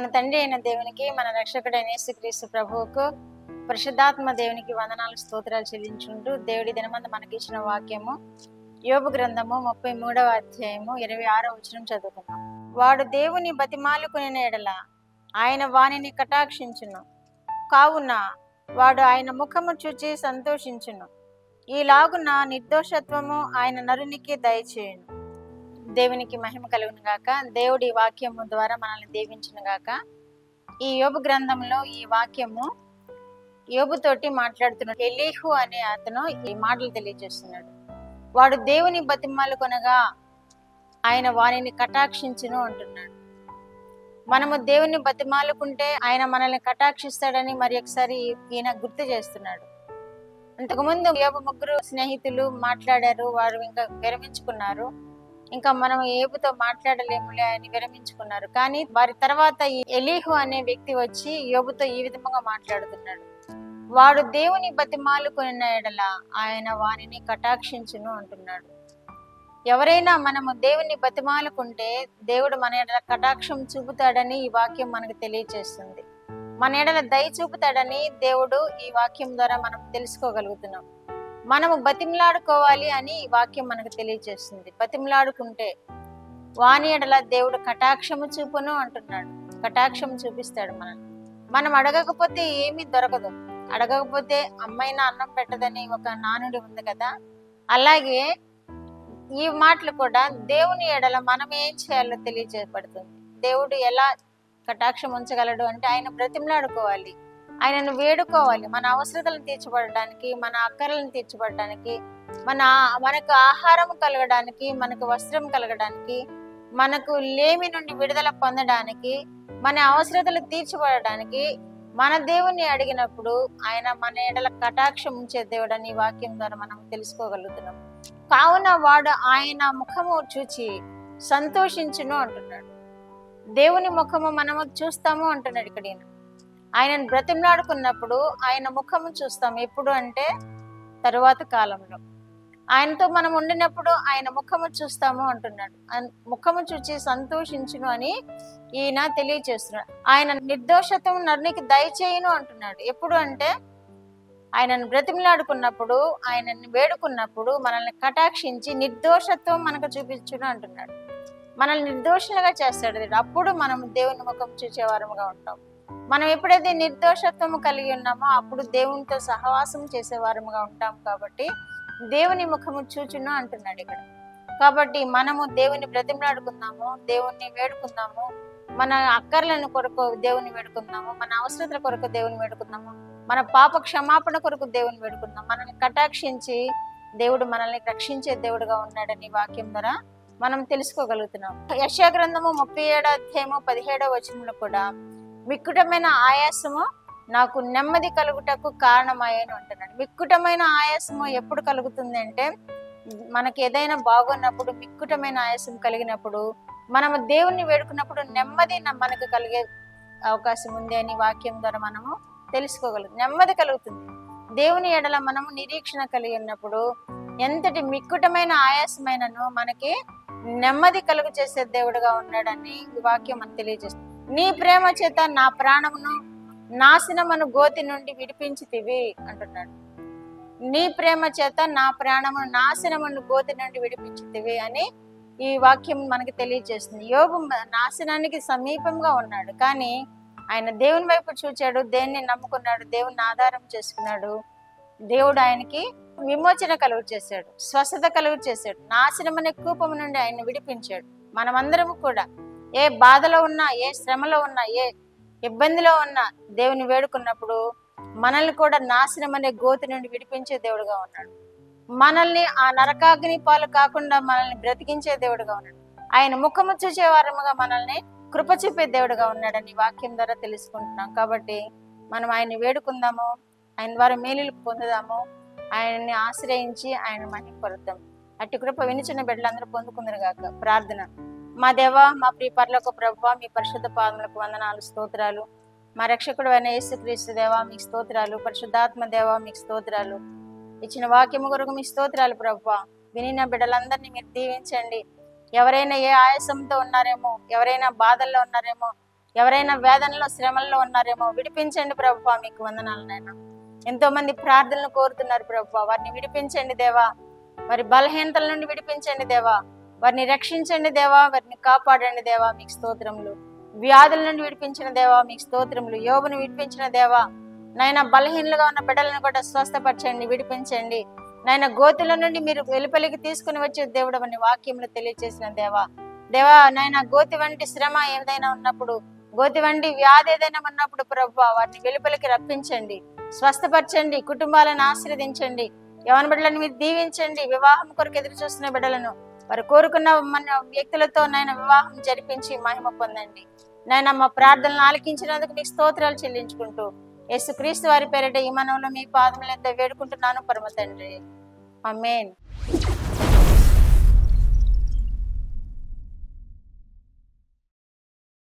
మన తండ్రి అయిన దేవునికి, మన రక్షకుడైన యేసుక్రీస్తు ప్రభువుకు, పరిశుద్ధాత్మ దేవునికి వందనాలు స్తోత్రాలు చెల్లించుకుంటూ, దేవుడి దినమందు మనకిచ్చిన వాక్యము యోబు గ్రంథము 33వ అధ్యాయము 26వ వచనం చదువుకున్నాం. వాడు దేవుని బతిమాలుకుని ఎడల ఆయన వానిని కటాక్షించును, కావున వాడు ఆయన ముఖము చూచి సంతోషించును. ఈలాగున నిర్దోషత్వము ఆయన నరునికి దయచేయును. దేవునికి మహిమ కలుగును గాక. దేవుడి వాక్యము ద్వారా మనల్ని దీవించును గాక. ఈ యోబు గ్రంథంలో ఈ వాక్యము యోబుతోటి మాట్లాడుతున్నాడు. ఎలీహు అనే అతను ఈ మాటలు తెలియజేస్తున్నాడు. వాడు దేవుని బతిమాలు కొనగా ఆయన వానిని కటాక్షించును అంటున్నాడు. మనము దేవుని బతిమాలుకుంటే ఆయన మనల్ని కటాక్షిస్తాడని మరి ఒకసారి ఈయన గుర్తు చేస్తున్నాడు. అంతకుముందు యోబు ముగ్గురు స్నేహితులు మాట్లాడారు, వారు ఇంకా విరమించుకున్నారు. ఇంకా మనం ఏబుతో మాట్లాడలేములే అని విరమించుకున్నారు. కానీ వారి తర్వాత ఈ ఎలీహు అనే వ్యక్తి వచ్చి యోబుతో ఈ విధంగా మాట్లాడుతున్నాడు. వాడు దేవుని బతిమాలుకున్న ఎడల ఆయన వానిని కటాక్షించును అంటున్నాడు. ఎవరైనా మనము దేవుని బతిమాలుకుంటే దేవుడు మన ఎడల కటాక్షం చూపుతాడని ఈ వాక్యం మనకు తెలియజేస్తుంది. మన ఎడల దయ చూపుతాడని దేవుడు ఈ వాక్యం ద్వారా మనం తెలుసుకోగలుగుతున్నాం. మనము బతిమలాడుకోవాలి అని ఈ వాక్యం మనకు తెలియజేస్తుంది. బతిమలాడుకుంటే వాని ఎడల దేవుడు కటాక్షము చూపును అంటున్నాడు. కటాక్షం చూపిస్తాడు మనల్ని. మనం అడగకపోతే ఏమీ దొరకదు. అడగకపోతే అమ్మైనా అన్నం పెట్టదని ఒక నానుడి ఉంది కదా, అలాగే ఈ మాటలు కూడా దేవుని ఎడల మనం ఏం చేయాలో తెలియజేయబడుతుంది. దేవుడు ఎలా కటాక్షం ఉంచగలడు అంటే ఆయన బ్రతిమలాడుకోవాలి, ఆయనను వేడుకోవాలి. మన అవసరతలను తీర్చబడడానికి, మన అక్కర్లను తీర్చబడడానికి, మనకు ఆహారం కలగడానికి, మనకు వస్త్రం కలగడానికి, మనకు లేమి నుండి విడుదల పొందడానికి, మన అవసరతలు తీర్చబడడానికి మన దేవుణ్ణి అడిగినప్పుడు ఆయన మన ఎడల కటాక్షం ఉంచే దేవుడు అని వాక్యం ద్వారా మనం తెలుసుకోగలుగుతున్నాం. కావున వాడు ఆయన ముఖము చూచి సంతోషించును అంటున్నాడు. దేవుని ముఖము మనము చూస్తాము అంటున్నాడు ఇక్కడ. ఆయనను బ్రతిమలాడుకున్నప్పుడు ఆయన ముఖము చూస్తాం. ఎప్పుడు అంటే తరువాత కాలంలో ఆయనతో మనం ఉండినప్పుడు ఆయన ముఖము చూస్తాము అంటున్నాడు. ముఖము చూచి సంతోషించును అని ఈయన తెలియచేస్తున్నాడు. ఆయన నిర్దోషత్వం నరునికి దయచేయును అంటున్నాడు. ఎప్పుడు అంటే ఆయనను బ్రతిమలాడుకున్నప్పుడు, ఆయనని వేడుకున్నప్పుడు మనల్ని కటాక్షించి నిర్దోషత్వం మనకు చూపించును అంటున్నాడు. మనల్ని నిర్దోషులుగా చేస్తాడు. అప్పుడు మనం దేవుని ముఖం చూసేవారముగా ఉంటాం. మనం ఎప్పుడైతే నిర్దోషత్వము కలిగి ఉన్నామో అప్పుడు దేవునితో సహవాసం చేసేవారముగా ఉంటాం. కాబట్టి దేవుని ముఖము చూచును అంటున్నాడు ఇక్కడ. కాబట్టి మనము దేవుని బ్రతిమలాడుకుందాము, దేవుణ్ణి వేడుకుందాము, మన అక్కర్లను కొరకు దేవుని వేడుకుందాము, మన అవసరతల కొరకు దేవుని వేడుకుందాము, మన పాప క్షమాపణ కొరకు దేవుని వేడుకుందాం. మనల్ని కటాక్షించి దేవుడు మనల్ని రక్షించే దేవుడుగా ఉన్నాడని వాక్యం ద్వారా మనం తెలుసుకోగలుగుతున్నాం. యెషయా గ్రంథము 37వ అధ్యాయము 17వ వచనంలో కూడా మిక్కుటమైన ఆయాసము నాకు నెమ్మది కలుగుటకు కారణమయ్యాను అంటున్నాడు. మిక్కుటమైన ఆయాసము ఎప్పుడు కలుగుతుంది అంటే మనకి ఏదైనా బాగున్నప్పుడు, మిక్కుటమైన ఆయాసం కలిగినప్పుడు, మనము దేవుణ్ణి వేడుకున్నప్పుడు నెమ్మది మనకు కలిగే అవకాశం ఉంది అని వాక్యం ద్వారా మనము తెలుసుకోగలుగుతాం. నెమ్మది కలుగుతుంది. దేవుని ఎడల మనము నిరీక్షణ కలిగి ఉన్నప్పుడు ఎంతటి మిక్కుటమైన ఆయాసమైనను మనకి నెమ్మది కలుగు చేసే దేవుడుగా ఉన్నాడని ఈ వాక్యం మనకు తెలియజేస్తుంది. నీ ప్రేమ చేత నా ప్రాణమును నాశనమును గోతి నుండి విడిపించితివి అంటున్నాడు. నీ ప్రేమ చేత నా ప్రాణమును నాశనమును గోతి నుండి విడిపించితివి అని ఈ వాక్యం మనకి తెలియజేస్తుంది. యోబు నాశనానికి సమీపంగా ఉన్నాడు, కానీ ఆయన దేవుని వైపు చూచాడు, దేన్ని నమ్ముకున్నాడు, దేవుని ఆధారం చేసుకున్నాడు. దేవుడు ఆయనకి విమోచన కలుగు చేశాడు, స్వస్థత కలుగు చేశాడు, నాశనం అనే కూపం నుండి ఆయన విడిపించాడు. మనమందరము కూడా ఏ బాధలో ఉన్నా, ఏ శ్రమలో ఉన్నా, ఏ ఇబ్బందిలో ఉన్నా దేవుని వేడుకున్నప్పుడు మనల్ని కూడా నాశనం అనే గోతి నుండి విడిపించే దేవుడుగా ఉన్నాడు. మనల్ని ఆ నరకాగ్ని పాలు కాకుండా మనల్ని బ్రతికించే దేవుడుగా ఉన్నాడు. ఆయన ముఖము చూసే వారముగా మనల్ని కృప చూపే దేవుడుగా ఉన్నాడని వాక్యం ద్వారా తెలుసుకుంటున్నాం. కాబట్టి మనం ఆయన్ని వేడుకుందాము, ఆయన ద్వారా మేలులు పొందుదాము, ఆయన్ని ఆశ్రయించి ఆయన మహిమ పొందుదాం. అట్టి కృప వినిచిన బిడ్డలందరూ పొందుకుందరు గాక. ప్రార్థన. మా దేవా, మా ప్రియ పరలోక ప్రభువా, మీ పరిశుద్ధ పాదములకు వందనాలు, స్తోత్రాలు. మా రక్షకుడు అయిన యేసుక్రీస్తు దేవా మీకు స్తోత్రాలు. పరిశుద్ధాత్మ దేవా మీకు స్తోత్రాలు. ఇచ్చిన వాక్యము కొరకు మీ స్తోత్రాలు ప్రభువా. వినిన బిడ్డలందరినీ మీరు దీవించండి. ఎవరైనా ఏ ఆయాసంతో ఉన్నారేమో, ఎవరైనా బాధల్లో ఉన్నారేమో, ఎవరైనా వేదనలో శ్రమల్లో ఉన్నారేమో విడిపించండి ప్రభువా, మీకు వందనాలు నాయన. ఎంతో మంది ప్రార్థనలు కోరుతున్నారు ప్రభువా, వారిని విడిపించండి దేవా. వారి బలహీనతల నుండి విడిపించండి దేవా. వారిని రక్షించండి దేవా, వారిని కాపాడండి దేవా, మీకు స్తోత్రములు. వ్యాధుల నుండి విడిపించిన దేవా, మీకు స్తోత్రములు. యోబును విడిపించిన దేవా నాయన, బలహీనలుగా ఉన్న బిడ్డలను కూడా స్వస్థపరచండి, విడిపించండి నాయన. గోతుల నుండి మీరు వెలుపలికి తీసుకుని వచ్చే దేవుడు అని వాక్యములు తెలియజేసిన దేవా. దేవా నాయన, గోతి వంటి శ్రమ ఏదైనా ఉన్నప్పుడు, గోతి వంటి వ్యాధి ఏదైనా ఉన్నప్పుడు ప్రభువా, వారిని వెలుపలికి రప్పించండి, స్వస్థపరచండి, కుటుంబాలను ఆశీర్వదించండి. యవన బిడ్డలను మీరు దీవించండి. వివాహం కొరకు ఎదురు చూస్తున్న బిడ్డలను వారు కోరుకున్న మన వ్యక్తులతో నాయన వివాహం జరిపించి మహిమ పొందండి నాయన. మా ప్రార్థనలు ఆలకించినందుకు మీకు స్తోత్రాలు చెల్లించుకుంటూ యేసుక్రీస్తు వారి పేరిట ఈ మనవులు మీ పాదముల యొద్ద వేడుకుంటున్నాను పరమ తండ్రి. ఆమేన్.